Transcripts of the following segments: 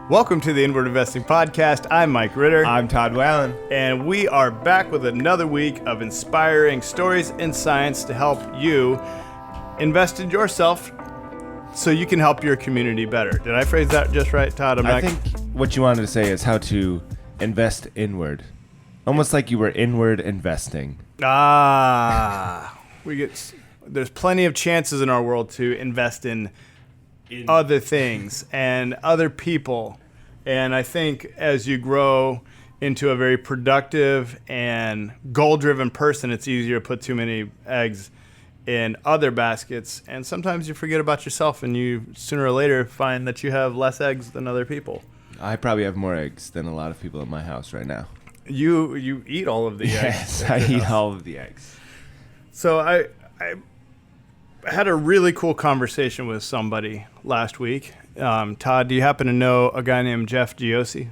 Welcome to the Inward Investing Podcast. I'm Mike Ritter. I'm Todd Whalen. And we are back with another week of inspiring stories and science to help you invest in yourself so you can help your community better. Did I phrase that just right, Todd? I think what you wanted to say is how to invest inward. Almost like you were inward investing. There's plenty of chances in our world to invest in other things and other people. And I think as you grow into a very productive and goal-driven person, it's easier to put too many eggs in other baskets. And sometimes you forget about yourself and you sooner or later find that you have less eggs than other people. I probably have more eggs than a lot of people in my house right now. You eat all of the eggs. Yes, I eat all of the eggs. So I had a really cool conversation with somebody last week. Todd, do you happen to know a guy named Jeff Giosi?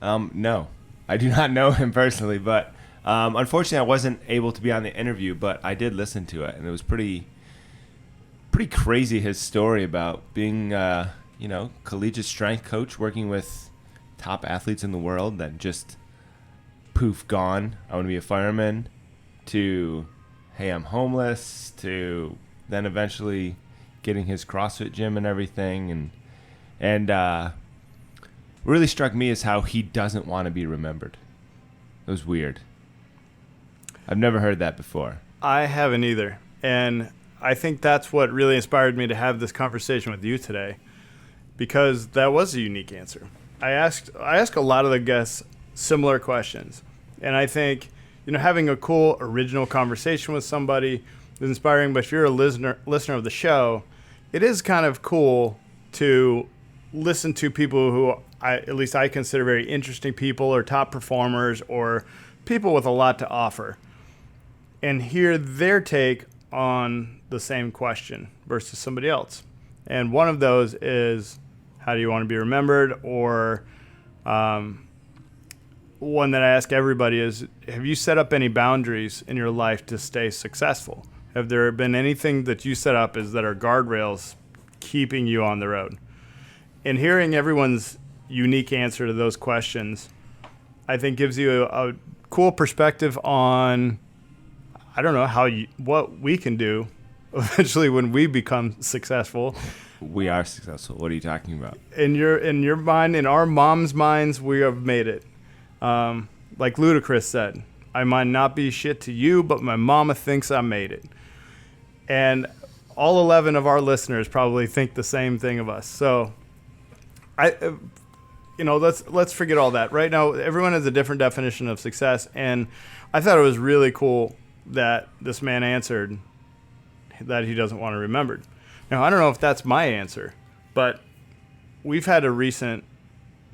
No, I do not know him personally, but unfortunately I wasn't able to be on the interview, but I did listen to it, and it was pretty crazy, his story about being, collegiate strength coach, working with top athletes in the world, that just poof, gone. I want to be a fireman, to, hey, I'm homeless, to then eventually getting his CrossFit gym and everything. And what really struck me is how he doesn't want to be remembered. It was weird. I've never heard that before. I haven't either. And I think that's what really inspired me to have this conversation with you today, because that was a unique answer. I ask a lot of the guests similar questions. And I think, having a cool original conversation with somebody is inspiring, but if you're a listener of the show, it is kind of cool to listen to people who at least I consider very interesting people, or top performers, or people with a lot to offer, and hear their take on the same question versus somebody else. And one of those is, how do you want to be remembered? Or one that I ask everybody is, have you set up any boundaries in your life to stay successful? Have there been anything that you set up that are guardrails keeping you on the road? And hearing everyone's unique answer to those questions, I think gives you a cool perspective on, I don't know, what we can do eventually when we become successul. We are successful. What are you talking about? In your mind, in our mom's minds, we have made it. Like Ludacris said, I might not be shit to you, but my mama thinks I made it. And all 11 of our listeners probably think the same thing of us. So, let's forget all that. Right now, everyone has a different definition of success, and I thought it was really cool that this man answered that he doesn't want to be remembered. Now, I don't know if that's my answer, but we've had a recent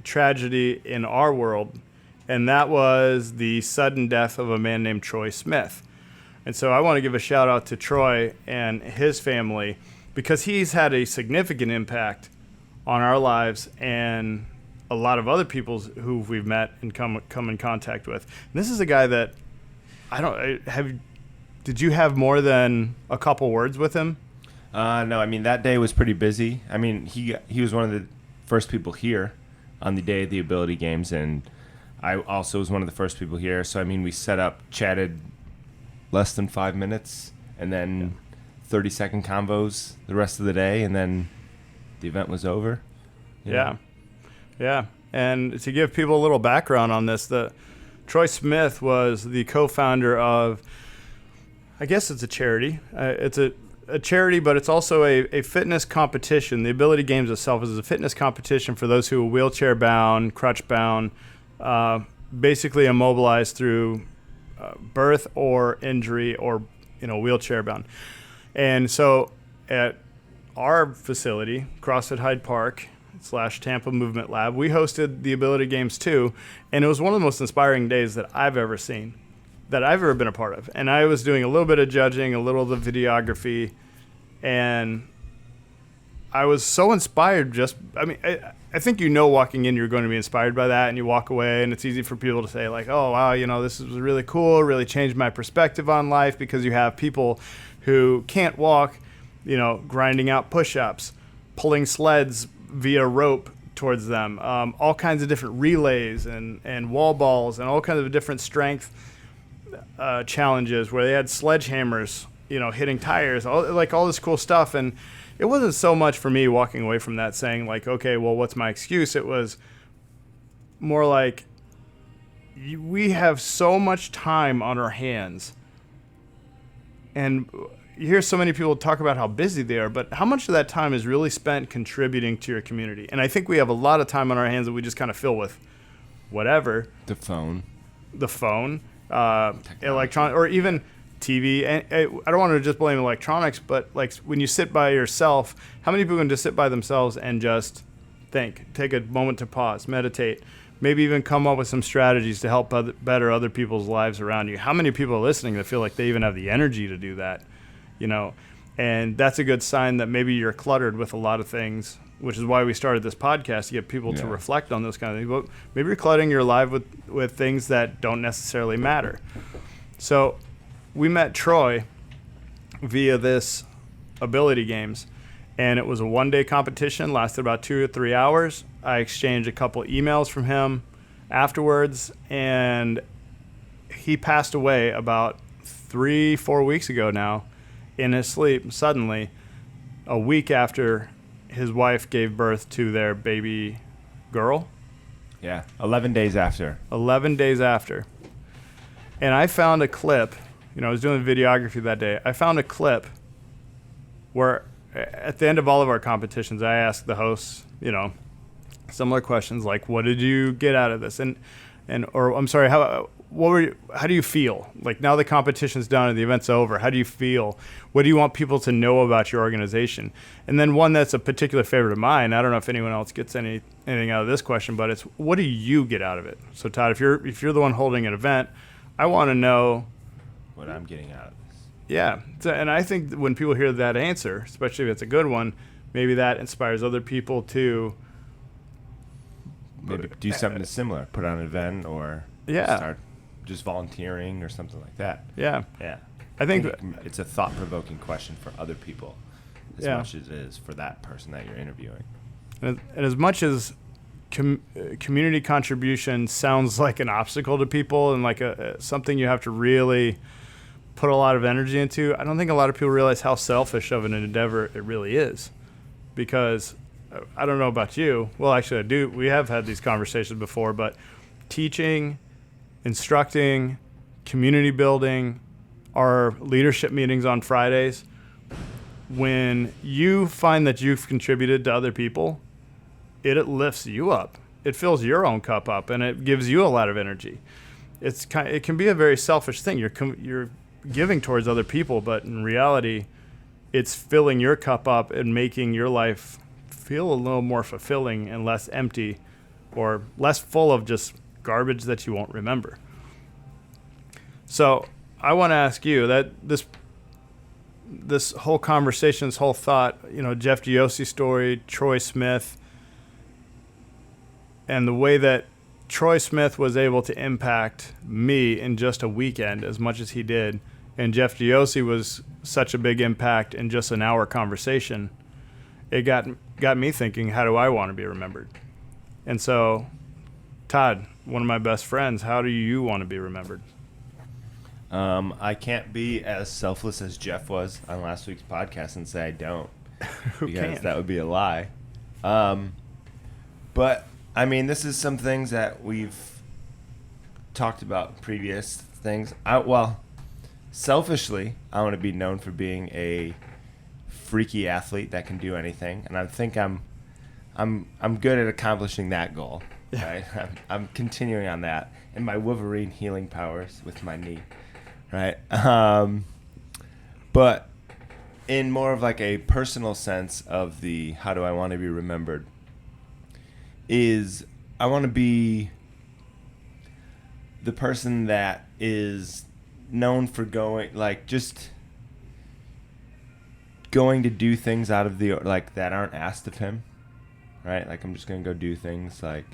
tragedy in our world, and that was the sudden death of a man named Troy Smith. And so I want to give a shout out to Troy and his family, because he's had a significant impact on our lives and a lot of other people who we've met and come in contact with. And this is a guy that did you have more than a couple words with him? No, I mean, that day was pretty busy. I mean, he was one of the first people here on the day of the Ability Games, and I also was one of the first people here. So, I mean, we set up, chatted less than 5 minutes, and then 30-second convos the rest of the day, and then the event was over. Yeah. And to give people a little background on this, Troy Smith was the co-founder of, I guess it's a charity. It's a charity, but it's also a fitness competition. The Ability Games itself is a fitness competition for those who are wheelchair-bound, crutch-bound, basically immobilized through birth or injury, or wheelchair-bound. And so at our facility, CrossFit Hyde Park / Tampa Movement Lab, we hosted the Ability Games too, and it was one of the most inspiring days that I've ever seen, that I've ever been a part of. And I was doing a little bit of judging, a little of the videography, and I was so inspired. I think walking in, you're going to be inspired by that, and you walk away, and it's easy for people to say, like, oh, wow, this was really cool, really changed my perspective on life, because you have people who can't walk, grinding out push-ups, pulling sleds via rope towards them. All kinds of different relays and wall balls and all kinds of different strength challenges where they had sledgehammers, hitting tires, all this cool stuff. And it wasn't so much for me walking away from that saying like, okay, well, what's my excuse? It was more like we have so much time on our hands. And you hear so many people talk about how busy they are, but how much of that time is really spent contributing to your community? And I think we have a lot of time on our hands that we just kind of fill with whatever. The phone, electronic, or even TV. And I don't want to just blame electronics, but like when you sit by yourself, how many people can just sit by themselves and just think, take a moment to pause, meditate, maybe even come up with some strategies to help better other people's lives around you? How many people are listening that feel like they even have the energy to do that? And that's a good sign that maybe you're cluttered with a lot of things, which is why we started this podcast, to get people to reflect on those kind of things. But maybe you're cluttering your life with things that don't necessarily matter. So we met Troy via this Ability Games, and it was a one-day competition, lasted about 2 or 3 hours. I exchanged a couple emails from him afterwards, and he passed away about 3-4 weeks ago now in his sleep, suddenly, a week after his wife gave birth to their baby girl. Yeah, 11 days after. 11 days after. And I found a clip, I was doing videography that day. I found a clip where at the end of all of our competitions, I asked the hosts, similar questions like, what did you get out of this? How do you feel? Like, now the competition's done and the event's over, how do you feel? What do you want people to know about your organization? And then one that's a particular favorite of mine, I don't know if anyone else gets anything out of this question, but it's, what do you get out of it? So Todd, if you're the one holding an event, I want to know what I'm getting out of this. Yeah. And I think when people hear that answer, especially if it's a good one, maybe that inspires other people to maybe do something similar, put on an event, or start just volunteering or something like that. Yeah. Yeah. I think it's a thought-provoking question for other people as much as it is for that person that you're interviewing. And as much as community contribution sounds like an obstacle to people and like something you have to really put a lot of energy into, I don't think a lot of people realize how selfish of an endeavor it really is. Because I don't know about you. Well, actually, I do. We have had these conversations before, but teaching, instructing, community building, our leadership meetings on Fridays, when you find that you've contributed to other people, it lifts you up. It fills your own cup up, and it gives you a lot of energy. It can be a very selfish thing. You're giving towards other people, but in reality, it's filling your cup up and making your life feel a little more fulfilling and less empty, or less full of just garbage that you won't remember. So I want to ask you that this whole conversation, this whole thought, Jeff Giossi story, Troy Smith, and the way that Troy Smith was able to impact me in just a weekend as much as he did, and Jeff Giossi was such a big impact in just an hour conversation, it got me thinking, how do I want to be remembered? And so, Todd, one of my best friends, how do you want to be remembered? I can't be as selfless as Jeff was on last week's podcast and say I don't, because that would be a lie. But I mean, this is some things that we've talked about in previous things. Selfishly, I want to be known for being a freaky athlete that can do anything, and I think I'm good at accomplishing that goal. Right? I'm continuing on that, and my Wolverine healing powers with my knee. Right. But in more of like a personal sense of the how do I want to be remembered is I want to be the person that is known for going to do things out of the that aren't asked of him. Right? Like, I'm just going to go do things like,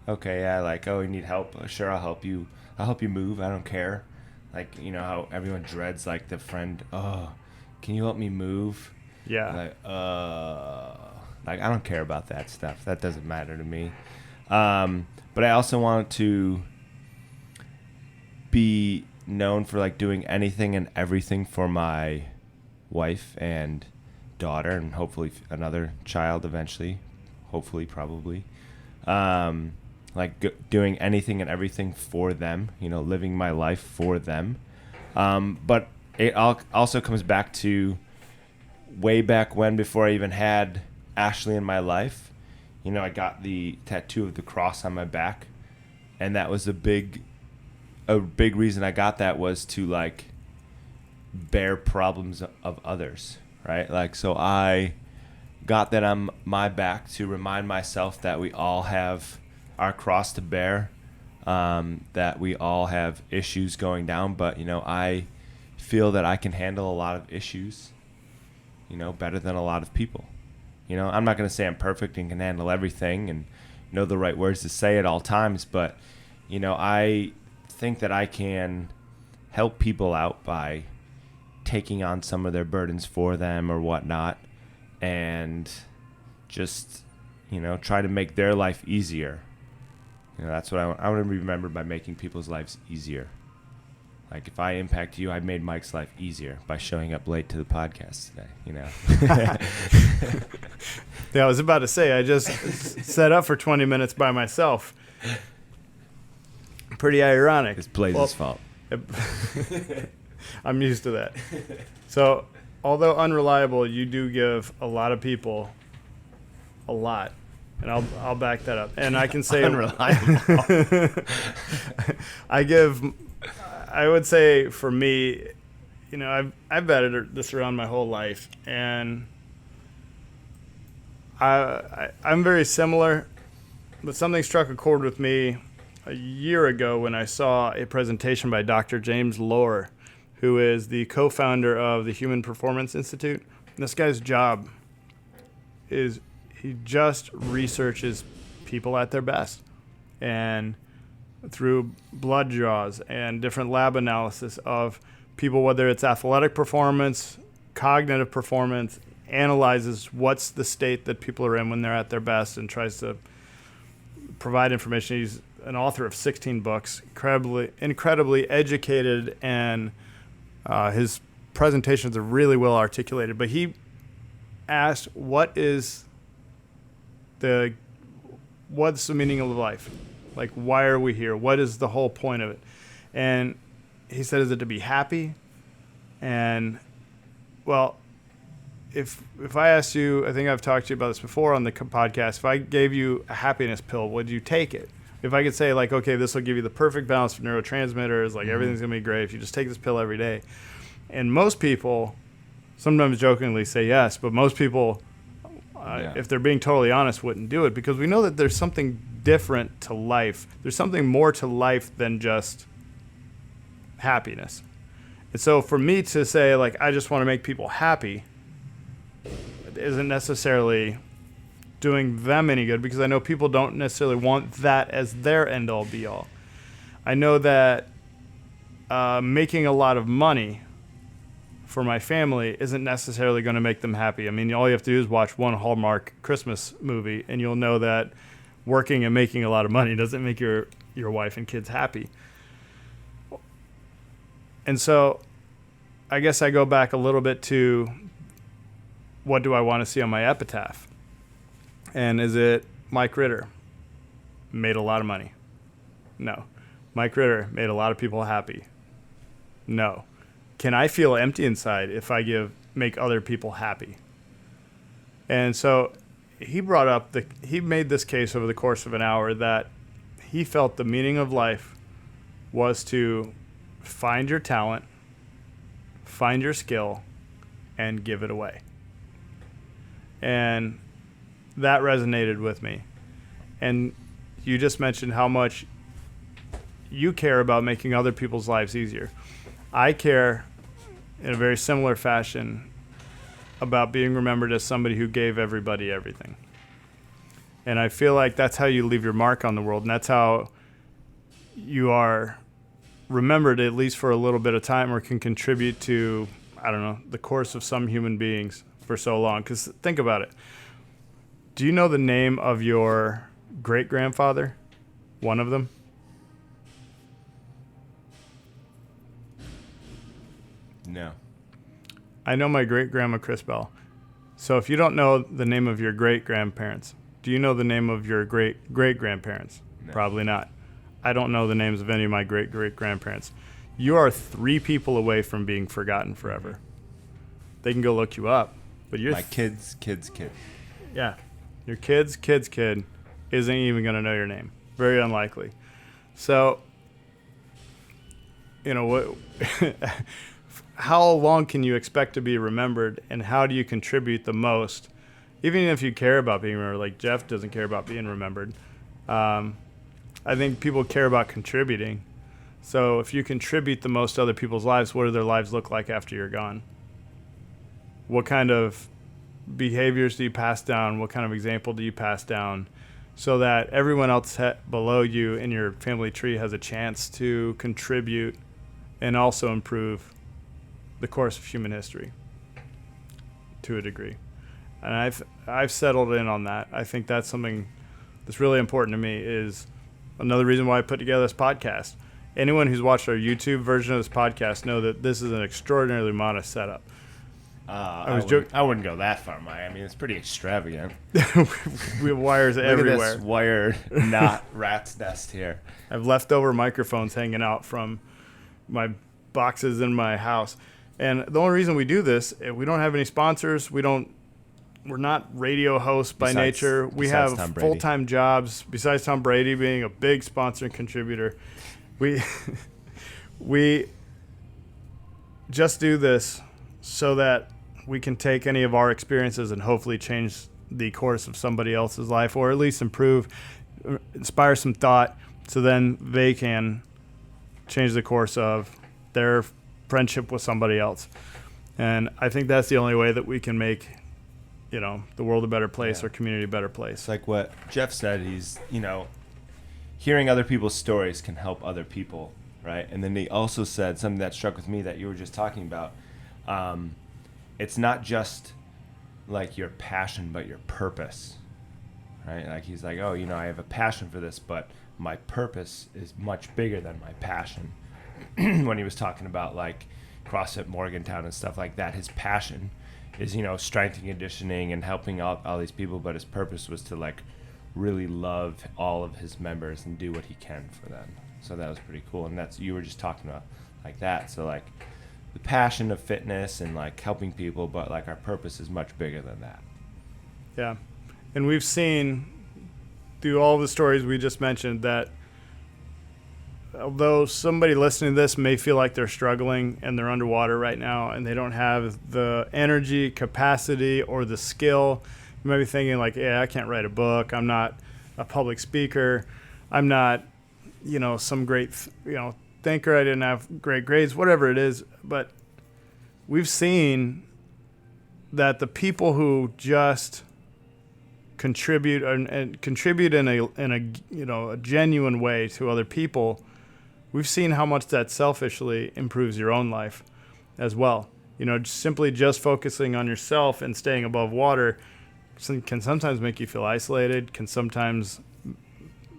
okay, yeah, you need help? Sure, I'll help you. I'll help you move. I don't care. Like, how everyone dreads, like, the friend, oh, can you help me move? Yeah. Like, Like, I don't care about that stuff. That doesn't matter to me. But I also want to be known for like doing anything and everything for my wife and daughter, and hopefully another child eventually. Hopefully, probably. Doing anything and everything for them, living my life for them. But it also comes back to way back when, before I even had Ashley in my life. I got the tattoo of the cross on my back, and that was a big reason I got that, was to like bear problems of others, right? Like, so I got that on my back to remind myself that we all have our cross to bear, that we all have issues going down, but I feel that I can handle a lot of issues, better than a lot of people. I'm not going to say I'm perfect and can handle everything and know the right words to say at all times, but I think that I can help people out by taking on some of their burdens for them or whatnot, and just try to make their life easier. That's what I want to be remembered, by making people's lives easier. Like, if I impact you, I made Mike's life easier by showing up late to the podcast today. Yeah, I was about to say, I just set up for 20 minutes by myself. Pretty ironic. It's Blaze's fault. I'm used to that. So, although unreliable, you do give a lot of people a lot. And I'll back that up. And I can say unreliable. I would say for me, I've vetted this around my whole life, and I'm very similar, but something struck a chord with me a year ago when I saw a presentation by Dr. James Lohr, who is the co-founder of the Human Performance Institute. And this guy's job is he just researches people at their best, and through blood draws and different lab analysis of people, whether it's athletic performance, cognitive performance, analyzes what's the state that people are in when they're at their best, and tries to provide information. He's an author of 16 books, incredibly educated, and his presentations are really well articulated. But he asked, what's the meaning of life? Like, why are we here? What is the whole point of it? And he said, is it to be happy? And, well, if I asked you, I think I've talked to you about this before on the podcast, if I gave you a happiness pill, would you take it? If I could say, like, okay, this will give you the perfect balance of neurotransmitters, like everything's going to be great if you just take this pill every day. And most people, sometimes jokingly, say yes, but most people, if they're being totally honest, wouldn't do it, because we know that there's something different to life. There's something more to life than just happiness. And so for me to say, like, I just want to make people happy, isn't necessarily doing them any good, because I know people don't necessarily want that as their end-all be-all. I know that making a lot of money for my family isn't necessarily going to make them happy. I mean, all you have to do is watch one Hallmark Christmas movie, and you'll know that working and making a lot of money doesn't make your wife and kids happy. And so I guess I go back a little bit to, what do I want to see on my epitaph? And is it Mike Ritter made a lot of money? No. Mike Ritter made a lot of people happy? No. Can I feel empty inside if I make other people happy? And so he made this case over the course of an hour that he felt the meaning of life was to find your talent, find your skill, and give it away. And that resonated with me. And you just mentioned how much you care about making other people's lives easier. I care in a very similar fashion about being remembered as somebody who gave everybody everything. And I feel like that's how you leave your mark on the world, and that's how you are remembered, at least for a little bit of time, or can contribute to, I don't know, the course of some human beings for so long. Because think about it. Do you know the name of your great-grandfather? One of them? No. I know my great-grandma Chrisbel. So if you don't know the name of your great-grandparents, do you know the name of your great-great-grandparents? No. Probably not. I don't know the names of any of my great-great-grandparents. You are 3 people away from being forgotten forever. They can go look you up, but you're My kid's kid. yeah, your kid's kid isn't even going to know your name. Very unlikely. So, you know what? How long can you expect to be remembered, and how do you contribute the most? Even if you care about being remembered, like Jeff doesn't care about being remembered. I think people care about contributing. So if you contribute the most to other people's lives, what do their lives look like after you're gone? What kind of behaviors do you pass down? What kind of example do you pass down so that everyone else below you in your family tree has a chance to contribute and also improve the course of human history to a degree? And I've settled in on that. I think that's something that's really important to me. Is another reason why I put together this podcast. Anyone who's watched our YouTube version of this podcast know that this is an extraordinarily modest setup. I wouldn't go that far, Mike. I mean, it's pretty extravagant. We have wires everywhere. Look at this wired knot rat's nest here. I have leftover microphones hanging out from my boxes in my house. And the only reason we do this, we don't have any sponsors. We're not radio hosts by nature. We have full-time jobs. Besides Tom Brady being a big sponsor and contributor, we just do this so that we can take any of our experiences and hopefully change the course of somebody else's life, or at least inspire some thought, so then they can change the course of their friendship with somebody else. And I think that's the only way that we can make, the world a better place, or community a better place. It's like what Jeff said. He's, hearing other people's stories can help other people, right? And then he also said something that struck with me that you were just talking about. It's not just like your passion, but your purpose, right? Like he's like, oh, I have a passion for this, but my purpose is much bigger than my passion. When he was talking about like CrossFit Morgantown and stuff like that, his passion is, strength and conditioning and helping out all these people, but his purpose was to like really love all of his members and do what he can for them. So that was pretty cool. And you were just talking about like that. So like the passion of fitness and like helping people, but like our purpose is much bigger than that. Yeah. And we've seen through all the stories we just mentioned that although somebody listening to this may feel like they're struggling and they're underwater right now and they don't have the energy, capacity, or the skill, you might be thinking like, I can't write a book. I'm not a public speaker. I'm not, some great, thinker. I didn't have great grades, whatever it is. But we've seen that the people who just contribute and contribute in a genuine way to other people, we've seen how much that selfishly improves your own life as well. Simply just focusing on yourself and staying above water can sometimes make you feel isolated, can sometimes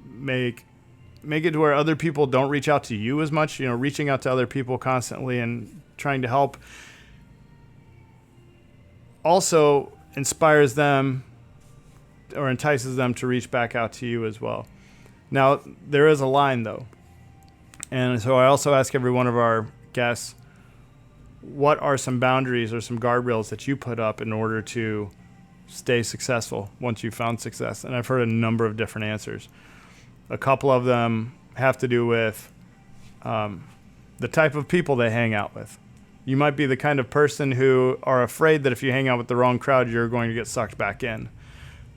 make it to where other people don't reach out to you as much. Reaching out to other people constantly and trying to help also inspires them or entices them to reach back out to you as well. Now, there is a line, though. And so I also ask every one of our guests, what are some boundaries or some guardrails that you put up in order to stay successful once you've found success? And I've heard a number of different answers. A couple of them have to do with the type of people they hang out with. You might be the kind of person who are afraid that if you hang out with the wrong crowd, you're going to get sucked back in.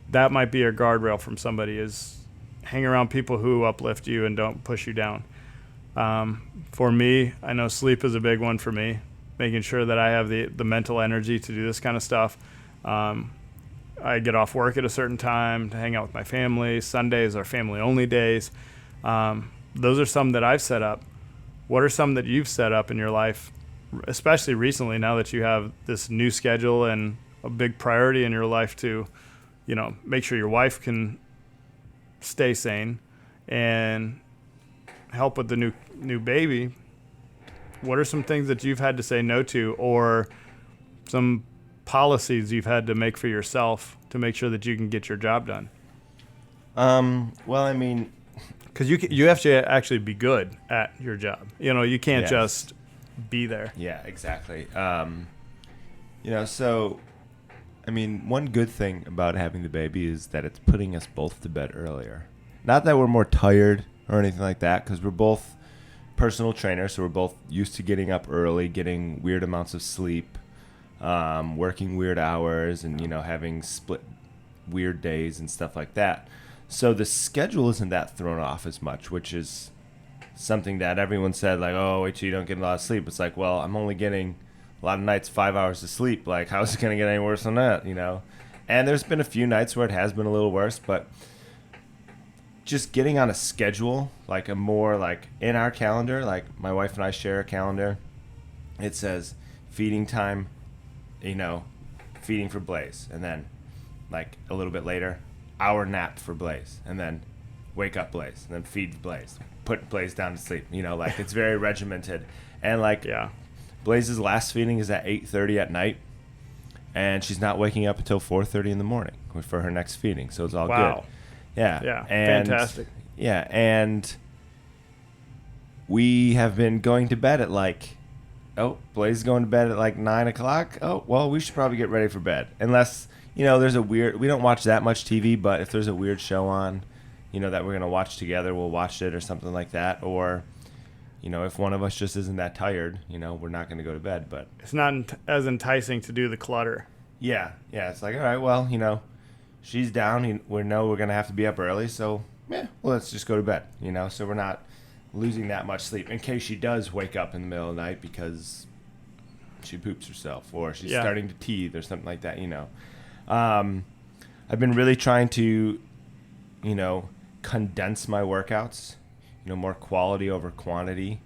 That might be a guardrail from somebody, is hang around people who uplift you and don't push you down. For me, I know sleep is a big one for me, making sure that I have the mental energy to do this kind of stuff. I get off work at a certain time to hang out with my family. Sundays are family-only days. Those are some that I've set up. What are some that you've set up in your life, especially recently, now that you have this new schedule and a big priority in your life to make sure your wife can stay sane and help with the new baby, what are some things that you've had to say no to, or some policies you've had to make for yourself to make sure that you can get your job done? Well, I mean, because you have to actually be good at your job. You can't Yes. just be there. yeah, exactly. So, I mean, one good thing about having the baby is that it's putting us both to bed earlier. Not that we're more tired or anything like that, because we're both personal trainers, so we're both used to getting up early, getting weird amounts of sleep, working weird hours, and, having split weird days and stuff like that. So the schedule isn't that thrown off as much, which is something that everyone said, like, oh, wait till you don't get a lot of sleep. It's like, well, I'm only getting a lot of nights 5 hours of sleep. Like, how's it going to get any worse than that, And there's been a few nights where it has been a little worse, but just getting on a schedule, like a more like in our calendar, like my wife and I share a calendar. It says feeding time, feeding for Blaze. And then like a little bit later, hour nap for Blaze. And then wake up Blaze. And then feed Blaze. Put Blaze down to sleep. Like it's very regimented. And like Blaze's last feeding is at 8:30 at night. And she's not waking up until 4:30 in the morning for her next feeding. So it's all good. Yeah. And, fantastic. Yeah, and we have been going to bed at like, Blaze is going to bed at like 9 o'clock. Oh, well, we should probably get ready for bed. Unless, there's we don't watch that much TV, but if there's a weird show on, that we're going to watch together, we'll watch it or something like that. Or, if one of us just isn't that tired, we're not going to go to bed. But it's not as enticing to do the clutter. Yeah, it's like, all right, well, she's down. We know we're going to have to be up early, so, let's just go to bed, So we're not losing that much sleep in case she does wake up in the middle of the night because she poops herself or she's starting to teeth or something like that, I've been really trying to, condense my workouts, more quality over quantity.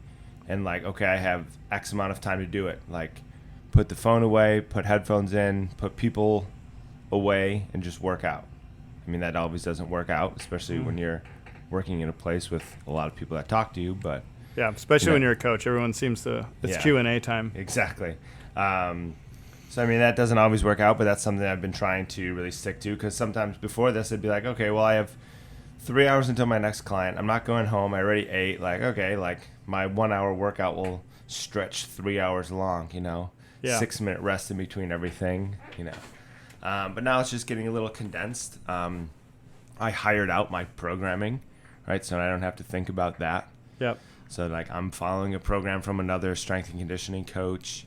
And, like, okay, I have X amount of time to do it. Like, put the phone away, put headphones in, put people away, and just work out. I mean, that always doesn't work out, especially when you're working in a place with a lot of people that talk to you. But especially when you're a coach, everyone seems to. It's Q&A time. Exactly. So I mean, that doesn't always work out, but that's something I've been trying to really stick to. Because sometimes before this, it'd be like, okay, well, I have 3 hours until my next client. I'm not going home. I already ate. Like, okay, like my 1 hour workout will stretch 3 hours long. 6 minute rest in between everything. But now it's just getting a little condensed. I hired out my programming, right? So I don't have to think about that. Yep. So like I'm following a program from another strength and conditioning coach.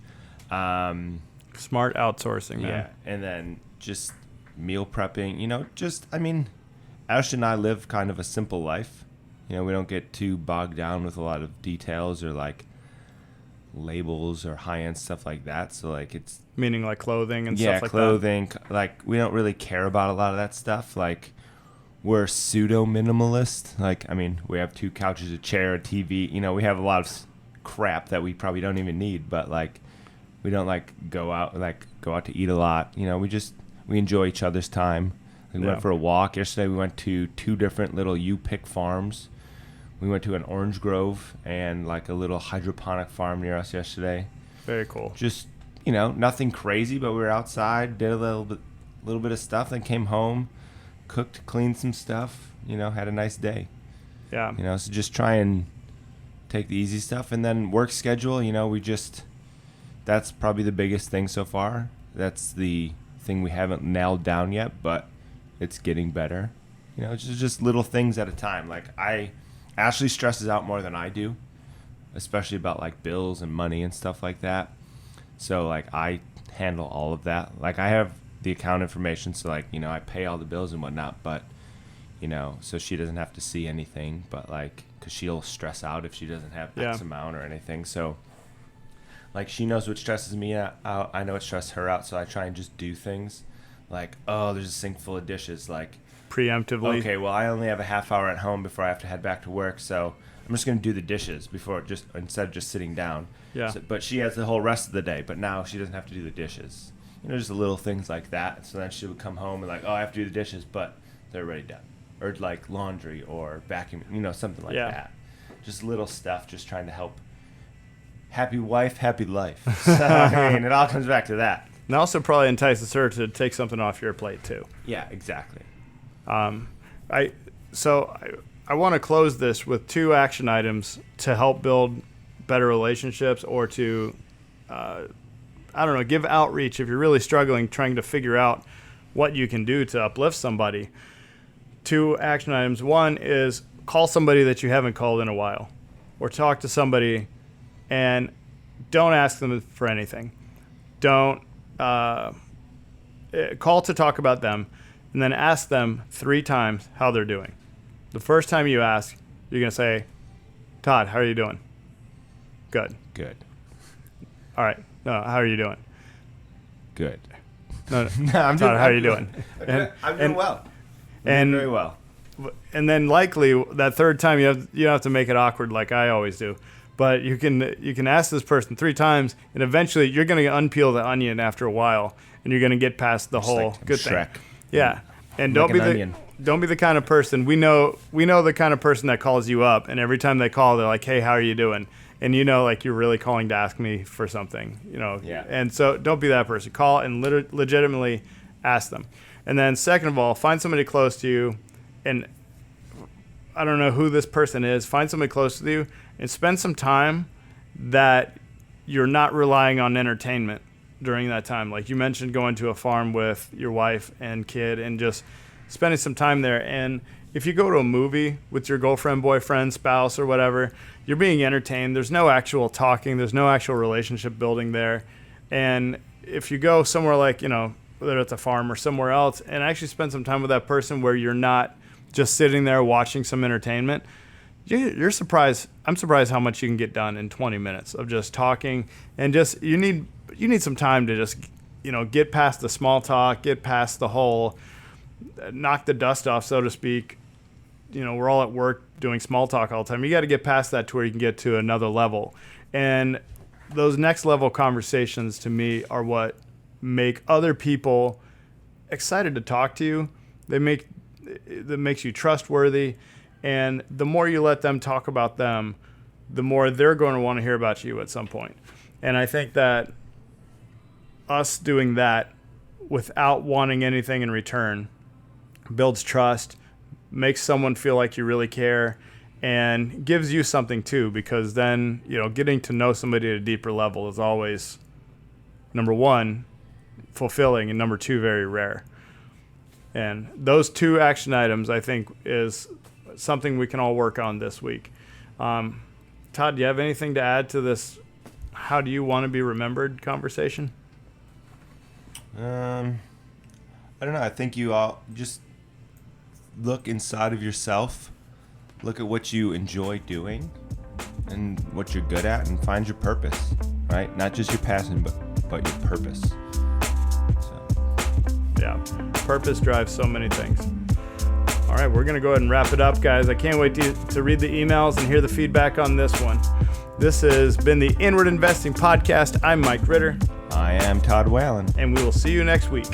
Smart outsourcing, man. Yeah. And then just meal prepping, I mean, Ash and I live kind of a simple life. We don't get too bogged down with a lot of details or like labels or high-end stuff like that. So like it's meaning like clothing and stuff like clothing, that. Like we don't really care about a lot of that stuff. Like we're pseudo minimalist. Like, I mean, we have 2 couches, a chair, a TV, we have a lot of crap that we probably don't even need, but like we don't go out to eat a lot. We enjoy each other's time. We went for a walk yesterday. We went to 2 different little U-Pick farms. We went to an orange grove and like a little hydroponic farm near us yesterday. Very cool. Just, nothing crazy, but we were outside, did a little bit of stuff, then came home, cooked, cleaned some stuff, had a nice day. Yeah. So just try and take the easy stuff. And then work schedule, that's probably the biggest thing so far. That's the thing we haven't nailed down yet, but it's getting better. It's just little things at a time. Like Ashley stresses out more than I do, especially about like bills and money and stuff like that. So like I handle all of that. Like I have the account information, so like I pay all the bills and whatnot, but so she doesn't have to see anything. But like, because she'll stress out if she doesn't have X amount or anything. So like she knows what stresses me out. I know what stresses her out. So I try and just do things like, oh, there's a sink full of dishes. Like preemptively. Okay, well, I only have a half hour at home before I have to head back to work, so I'm just going to do the dishes instead of just sitting down. Yeah. So, but she has the whole rest of the day, but now she doesn't have to do the dishes. just little things like that. So then she would come home and like, oh, I have to do the dishes, but they're already done. Or like laundry or vacuum, something like that. Just little stuff, just trying to help. Happy wife, happy life. So, it all comes back to that. And also probably entices her to take something off your plate too. Yeah, exactly. I want to close this with 2 action items to help build better relationships, or to, give outreach if you're really struggling, trying to figure out what you can do to uplift somebody. 2 action items. One is call somebody that you haven't called in a while, or talk to somebody and don't ask them for anything. Don't call to talk about them, and then ask them 3 times how they're doing. The first time you ask, you're going to say, Todd, how are you doing? Good. Good. All right. No, how are you doing? Good. No, I'm Todd, how are you doing? I'm doing well. And very well. And then likely that third time you don't have to make it awkward like I always do. But you can ask this person 3 times, and eventually you're going to unpeel the onion after a while, and you're going to get past the whole like good Shrek. thing. Yeah. And don't be the kind of person, we know the kind of person that calls you up, and every time they call, they're like, hey, how are you doing? And like you're really calling to ask me for something, Yeah. And so don't be that person. Call and legitimately ask them. And then second of all, find somebody close to you, and I don't know who this person is. Find somebody close to you and spend some time that you're not relying on entertainment during that time. Like you mentioned, going to a farm with your wife and kid and just spending some time there. And if you go to a movie with your girlfriend, boyfriend, spouse, or whatever, you're being entertained. There's no actual talking. There's no actual relationship building there. And if you go somewhere like, whether it's a farm or somewhere else, and actually spend some time with that person where you're not just sitting there watching some entertainment, you're surprised. I'm surprised how much you can get done in 20 minutes of just talking. And just you need some time to just get past the small talk, get past the whole knock the dust off, so to speak. We're all at work doing small talk all the time. You got to get past that to where you can get to another level. And those next level conversations to me are what make other people excited to talk to you. That makes you trustworthy. And the more you let them talk about them, the more they're going to want to hear about you at some point. And I think that us doing that without wanting anything in return builds trust, makes someone feel like you really care, and gives you something too, because then, getting to know somebody at a deeper level is always, number 1, fulfilling, and number 2, very rare. And those 2 action items, I think, is something we can all work on this week. Todd, do you have anything to add to this how do you want to be remembered conversation? I don't know. I think you all just look inside of yourself, look at what you enjoy doing and what you're good at, and find your purpose, right? Not just your passion, but your purpose. So. Yeah, purpose drives so many things. All right, we're going to go ahead and wrap it up, guys. I can't wait to read the emails and hear the feedback on this one. This has been the Inward Investing Podcast. I'm Mike Ritter. I am Todd Whalen. And we will see you next week.